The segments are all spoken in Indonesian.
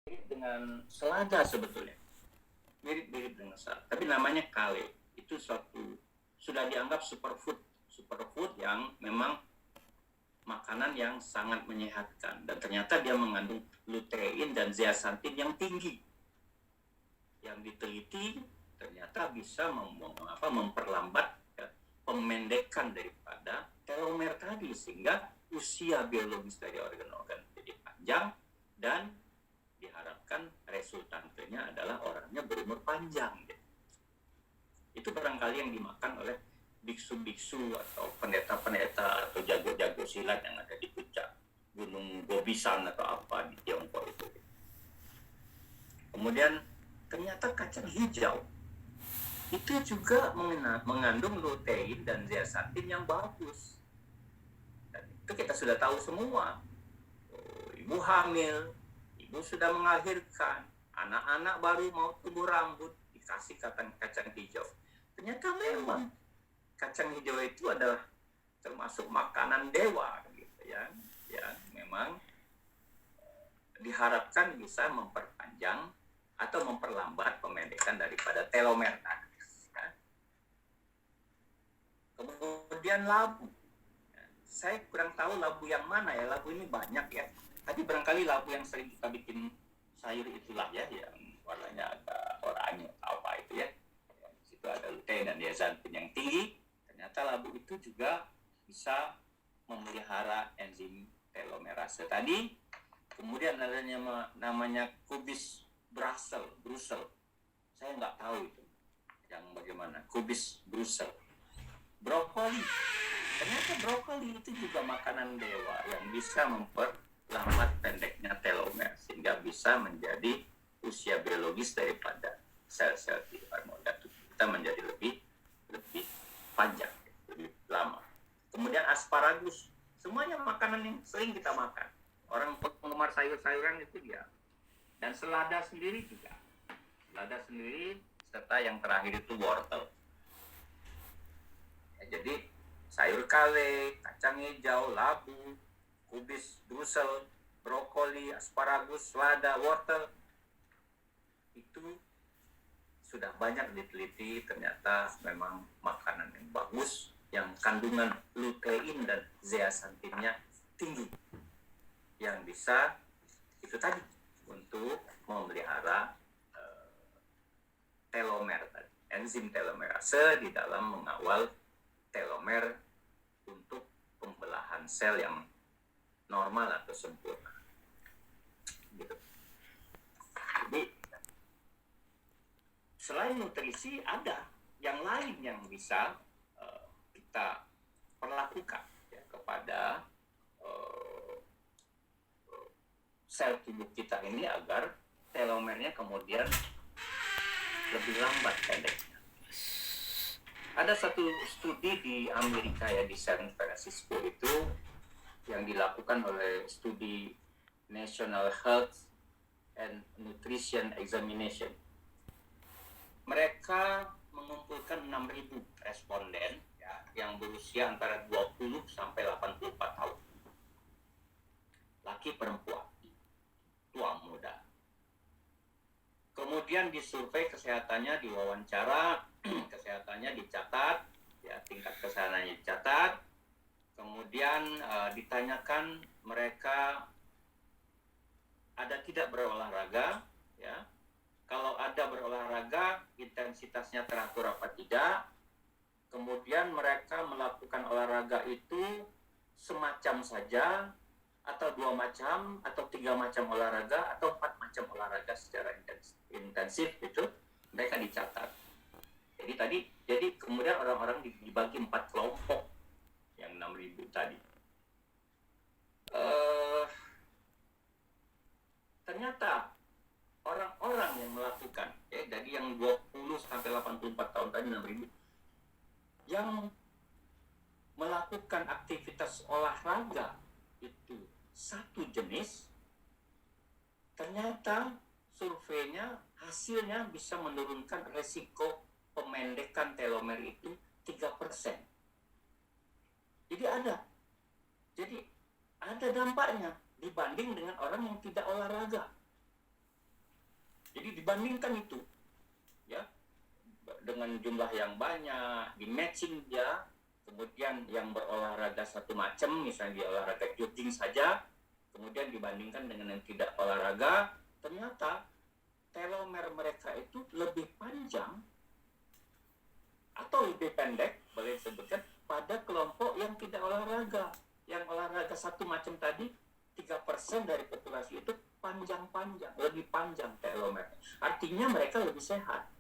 mirip dengan selada sebetulnya, mirip-mirip dengan selada, tapi namanya kale. Itu suatu sudah dianggap superfood yang memang makanan yang sangat menyehatkan, dan ternyata dia mengandung lutein dan zeaxanthin yang tinggi, yang diteliti ternyata bisa memperlambat ya, pemendekan daripada telomer tadi, sehingga usia biologis dari organ-organ jadi panjang, dan diharapkan resultantenya adalah orangnya berumur panjang. Itu barangkali yang dimakan oleh biksu-biksu atau pendeta-pendeta atau jago-jago silat yang ada di puncak Gunung Gobisan atau apa di Tiongkok itu. Kemudian ternyata kacang hijau itu juga mengandung lutein dan zeaxanthin yang bagus. Dan itu kita sudah tahu semua. Ibu hamil, ibu sudah melahirkan, anak-anak baru mau tumbuh rambut, dikasih kacang hijau. Ternyata memang kacang hijau itu adalah termasuk makanan dewa, gitu ya. Ya, memang diharapkan bisa memperpanjang atau memperlambat pemendekan daripada telomer. Ya. Kemudian labu. Saya kurang tahu labu yang mana ya. Labu ini banyak ya. Tapi barangkali labu yang sering kita bikin sayur itulah ya, yang warnanya agak oranye apa itu ya. Di situ ada lutein dan zeaxanthin yang tinggi. Ternyata labu itu juga bisa memelihara enzim telomerase tadi. Kemudian ada namanya kubis Brussels. Saya nggak tahu itu yang bagaimana. Kubis Brussels. Brokoli. Ternyata brokoli itu juga makanan dewa yang bisa memperlambat pendeknya telomer, sehingga bisa menjadi usia biologis daripada sel-sel di armoda tubuh kita menjadi lebih panjang, lebih lama. Kemudian asparagus, semuanya makanan yang sering kita makan. Orang penggemar sayur-sayuran itu dia. Dan selada sendiri juga. Selada sendiri, serta yang terakhir itu wortel. Ya, jadi sayur kale, kacang hijau, labu, kubis Brussels, brokoli, asparagus, selada, wortel, itu sudah banyak diteliti, ternyata memang makanan yang bagus, yang kandungan lutein dan zeaxanthinnya tinggi, yang bisa itu tadi untuk memelihara telomer tadi, enzim telomerase di dalam mengawal telomer untuk pembelahan sel yang normal atau sempurna. Gitu. Jadi selain nutrisi ada yang lain yang bisa kita perlakukan ya, kepada sel tubuh kita ini agar telomernya kemudian lebih lambat pendeknya. Ada satu studi di Amerika ya, di San Francisco itu, yang dilakukan oleh studi National Health and Nutrition Examination. Mereka mengumpulkan 6.000 responden ya, yang berusia antara 20 sampai 84 tahun. Laki perempuan, tua muda. Kemudian disurvei kesehatannya, diwawancara, kesehatannya dicatat, ya, tingkat kesehatannya dicatat. Kemudian ditanyakan mereka ada tidak berolahraga, ya. Kalau ada berolahraga, intensitasnya teratur apa tidak. Kemudian mereka melakukan olahraga itu semacam saja, atau 2 macam, atau 3 macam olahraga, atau 4 macam olahraga secara intensif itu mereka dicatat. Jadi kemudian orang-orang dibagi 4 kelompok yang 6.000 tadi. Ternyata orang-orang yang melakukan dari yang 20 sampai 84 tahun tadi 6.000 yang melakukan aktivitas olahraga itu satu jenis, ternyata surveinya hasilnya bisa menurunkan resiko pemendekan telomer itu 3%. Jadi ada dampaknya dibanding dengan orang yang tidak olahraga. dibandingkan itu, ya, dengan jumlah yang banyak, di matching dia, kemudian yang berolahraga satu macam, misalnya dia olahraga jogging saja, kemudian dibandingkan dengan yang tidak olahraga, ternyata telomer mereka itu lebih panjang atau lebih pendek, boleh disebutkan, pada kelompok yang tidak olahraga. Yang olahraga satu macam tadi, 3% dari populasi itu panjang-panjang, lebih panjang telomer. Artinya mereka lebih sehat.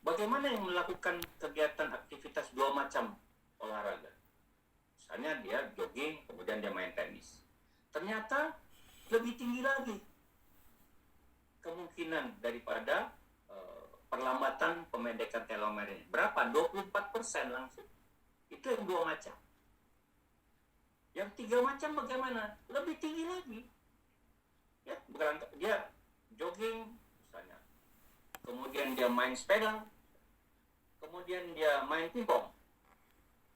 Bagaimana yang melakukan kegiatan aktivitas dua macam olahraga? Misalnya dia jogging, kemudian dia main tenis. Ternyata lebih tinggi lagi kemungkinan daripada perlambatan pemendekan telomer ini. Berapa? 24% langsung. Itu yang dua macam. Yang tiga macam bagaimana? Lebih tinggi lagi. Ya, dia jogging misalnya. Kemudian dia main sepeda. Kemudian dia main pingpong.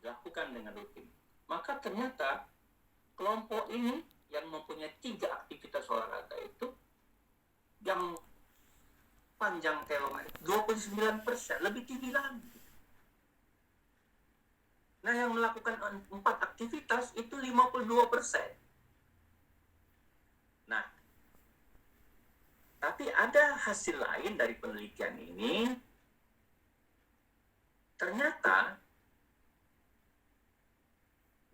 Dilakukan dengan rutin. Maka ternyata kelompok ini yang mempunyai 3 aktivitas olahraga itu yang panjang telomer 29%, lebih tinggi lagi. Nah, yang melakukan 4 aktivitas itu 52%. Nah, tapi ada hasil lain dari penelitian ini. Ternyata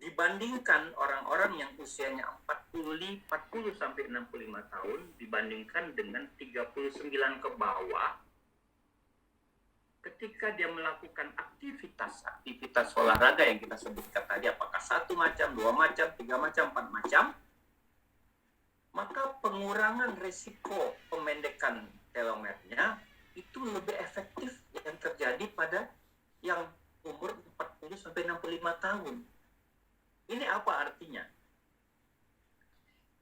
dibandingkan orang-orang yang usianya 40 sampai 65 tahun dibandingkan dengan 39 ke bawah, ketika dia melakukan aktivitas olahraga yang kita sebutkan tadi, apakah satu macam, dua macam, tiga macam, 4 macam, maka pengurangan risiko pemendekan telomernya itu lebih efektif yang terjadi pada yang umur 40 sampai 65 tahun. Ini apa artinya?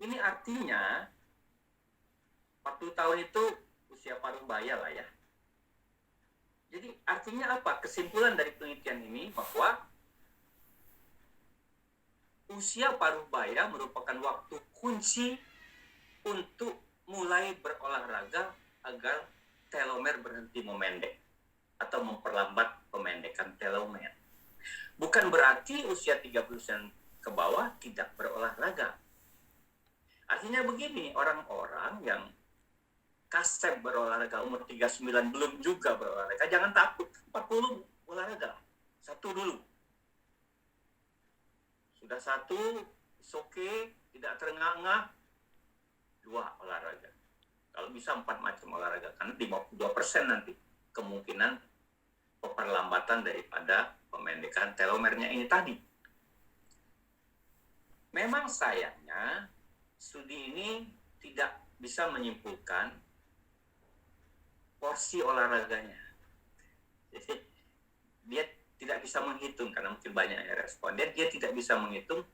Ini artinya 40 tahun itu usia paruh baya lah ya. Jadi artinya apa? Kesimpulan dari penelitian ini bahwa usia paruh baya merupakan waktu kunci untuk mulai berolahraga agar telomer berhenti memendek atau memperlambat pemendekan telomer. Bukan berarti usia 30 ke bawah tidak berolahraga. Artinya begini, orang-orang yang kasep berolahraga umur 39 belum juga berolahraga, jangan takut. 40 olahraga. 1 dulu. Sudah 1, it's okay, tidak terengah-engah. 2 olahraga. Kalau bisa 4 macam olahraga, karena 52% nanti kemungkinan perlambatan daripada pemendekan telomernya ini tadi. Memang sayangnya studi ini tidak bisa menyimpulkan porsi olahraganya. Jadi dia tidak bisa menghitung karena mungkin banyak responden, dia tidak bisa menghitung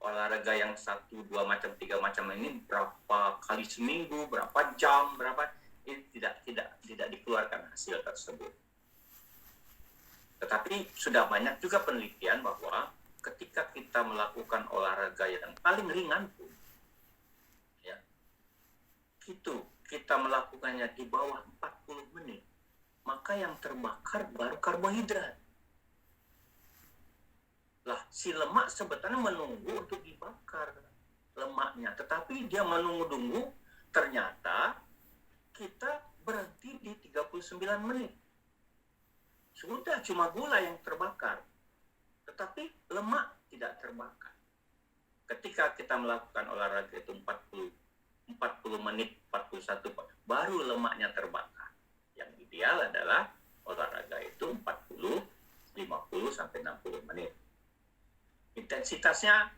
olahraga yang 1, 2 macam, 3 macam ini berapa kali seminggu, berapa jam, berapa, ini tidak dikeluarkan hasil tersebut. Tetapi sudah banyak juga penelitian bahwa ketika kita melakukan olahraga yang paling ringan pun, ya, itu kita melakukannya di bawah 40 menit, maka yang terbakar baru karbohidrat. Lah, si lemak sebetulnya menunggu untuk dibakar lemaknya, tetapi dia menunggu-nunggu, ternyata kita berhenti di 39 menit. Sudah cuma gula yang terbakar, tetapi lemak tidak terbakar. Ketika kita melakukan olahraga itu 40 menit, 41, baru lemaknya terbakar. Yang ideal adalah olahraga itu 40, 50 sampai 60 menit. Intensitasnya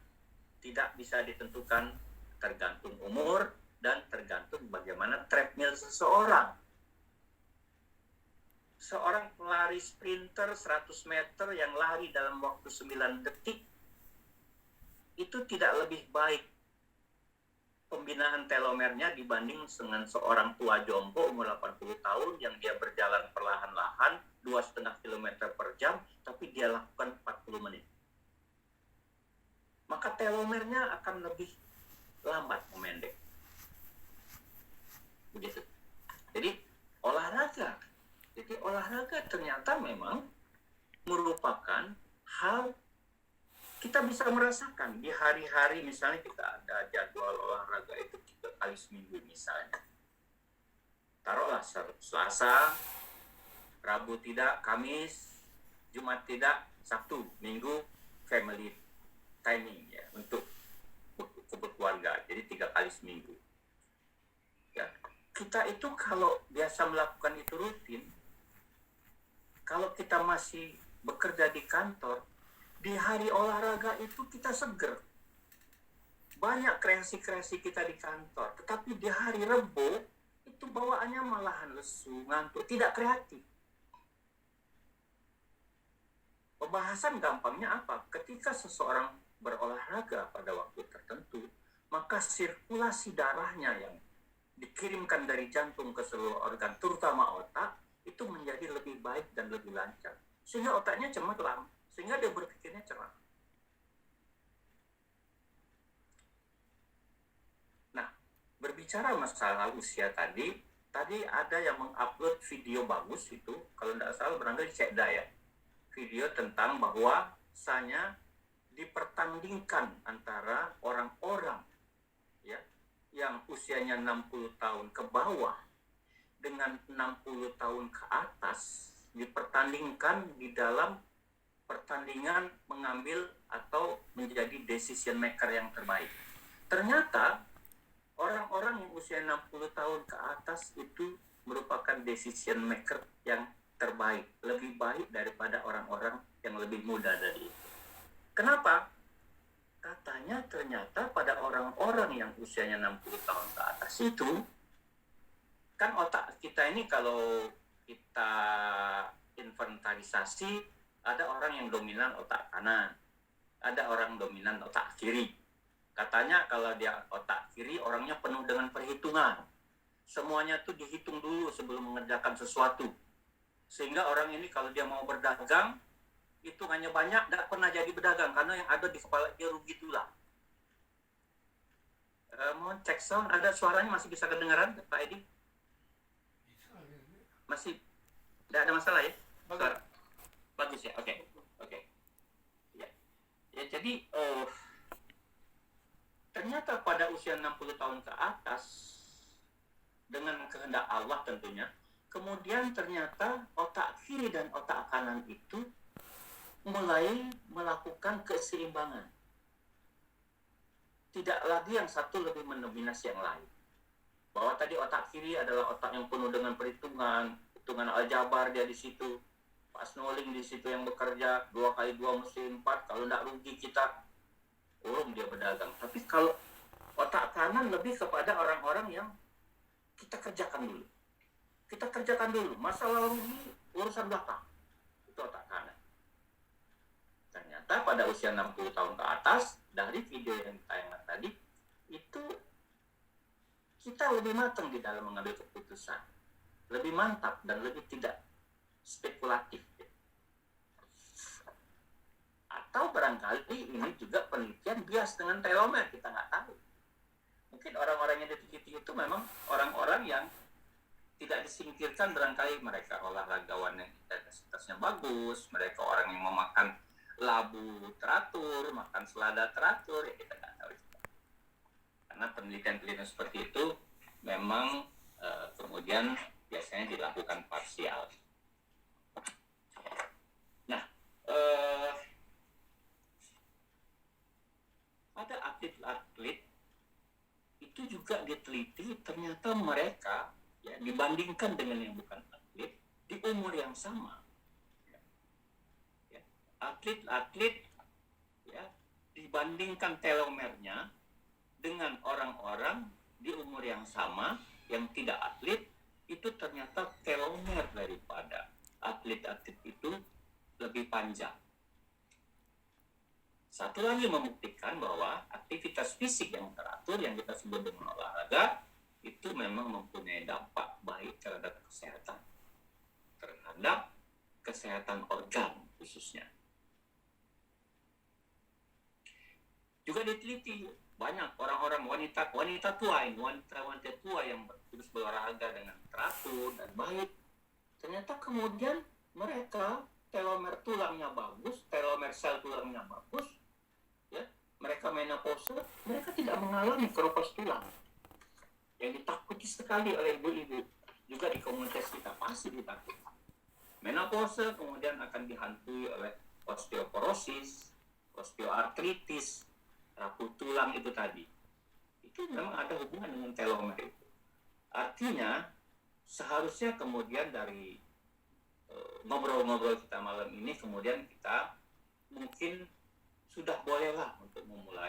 tidak bisa ditentukan, tergantung umur dan tergantung bagaimana treadmill seseorang. Seorang pelari sprinter 100 meter yang lari dalam waktu 9 detik itu tidak lebih baik pembinaan telomernya dibanding dengan seorang tua jompo umur 80 tahun yang dia berjalan perlahan-lahan 2,5 km per jam tapi dia lakukan 40 menit. Maka telomernya akan lebih lambat memendek. ternyata memang merupakan hal kita bisa merasakan di hari-hari. Misalnya kita ada jadwal olahraga itu 3 kali seminggu misalnya. Taruhlah Selasa, Rabu tidak, Kamis, Jumat tidak, Sabtu, Minggu family timing ya untuk berkeluarga. Jadi 3 kali seminggu. Ya, kita itu kalau biasa melakukan itu rutin, kalau kita masih bekerja di kantor, di hari olahraga itu kita seger. Banyak kreasi-kreasi kita di kantor. Tetapi di hari Rebo, itu bawaannya malahan lesu, ngantuk, tidak kreatif. Pembahasan gampangnya apa? Ketika seseorang berolahraga pada waktu tertentu, maka sirkulasi darahnya yang dikirimkan dari jantung ke seluruh organ, terutama otak, itu menjadi lebih baik dan lebih lancar. Sehingga otaknya cemerlang. Sehingga dia berpikirnya cerah. Nah, berbicara masalah usia tadi ada yang mengupload video bagus itu, kalau tidak salah barangkali Cekda ya, video tentang bahwa misalnya dipertandingkan antara orang-orang ya yang usianya 60 tahun ke bawah dengan 60 tahun ke atas, dipertandingkan di dalam pertandingan mengambil atau menjadi decision maker yang terbaik. Ternyata orang-orang yang usia 60 tahun ke atas itu merupakan decision maker yang terbaik, lebih baik daripada orang-orang yang lebih muda dari itu. Kenapa? Katanya ternyata pada orang-orang yang usianya 60 tahun ke atas itu, kan otak kita ini kalau kita inventarisasi, ada orang yang dominan otak kanan, ada orang dominan otak kiri. Katanya kalau dia otak kiri, orangnya penuh dengan perhitungan. Semuanya tuh dihitung dulu sebelum mengerjakan sesuatu. Sehingga orang ini kalau dia mau berdagang, hitungannya banyak, tidak pernah jadi berdagang. Karena yang ada di kepala dia rugi itulah. Mohon cek sound, ada suaranya masih bisa kedengaran, Pak Edi? Masih, tidak ada masalah ya? Suara. Bagus ya, oke. Ya, jadi ternyata pada usia 60 tahun ke atas, dengan kehendak Allah tentunya, kemudian ternyata otak kiri dan otak kanan itu mulai melakukan keseimbangan. Tidak lagi yang satu lebih mendominasi yang lain. Bahwa tadi otak kiri adalah otak yang penuh dengan perhitungan, hitungan aljabar dia di situ. Pak Snoling di situ yang bekerja 2 kali 2 mesti 4, kalau tidak rugi kita urung dia berdagang. Tapi kalau otak kanan lebih kepada orang-orang yang kita kerjakan dulu. Masalah rugi urusan belakang. Itu otak kanan. Ternyata pada usia 60 tahun ke atas, dari video yang ditayangkan tadi, itu kita lebih matang di dalam mengambil keputusan. Lebih mantap dan lebih tidak spekulatif. Atau barangkali ini juga penelitian bias dengan telomer, kita nggak tahu. Mungkin orang-orang yang diteliti itu memang orang-orang yang tidak disingkirkan, barangkali mereka olahragawan yang intensitasnya bagus, mereka orang yang memakan labu teratur, makan selada teratur, ya kita nggak tahu juga. Karena penelitian-penelitian seperti itu memang kemudian biasanya dilakukan parsial. Nah, ada atlet-atlet itu juga diteliti, ternyata mereka ya, dibandingkan dengan yang bukan atlet di umur yang sama, ya, atlet-atlet ya, dibandingkan telomernya dengan orang-orang di umur yang sama yang tidak atlet, itu ternyata telomer daripada atlet-atlet itu lebih panjang. Satu lagi membuktikan bahwa aktivitas fisik yang teratur yang kita sebut dengan olahraga itu memang mempunyai dampak baik terhadap kesehatan organ khususnya. Juga diteliti banyak orang-orang wanita tua yang terus berolahraga dengan teratur dan baik, ternyata kemudian mereka telomer tulangnya bagus, telomer sel tulangnya bagus, ya, mereka menopause, mereka tidak mengalami keropos tulang. Yang ditakuti sekali oleh ibu-ibu juga di komunitas kita pasti ditakuti. Menopause kemudian akan dihantui oleh osteoporosis, osteoartritis, rapuh tulang itu tadi. Itu memang ada hubungan dengan telomer itu. Artinya seharusnya kemudian dari ngobrol-ngobrol kita malam ini kemudian kita mungkin sudah bolehlah untuk memulai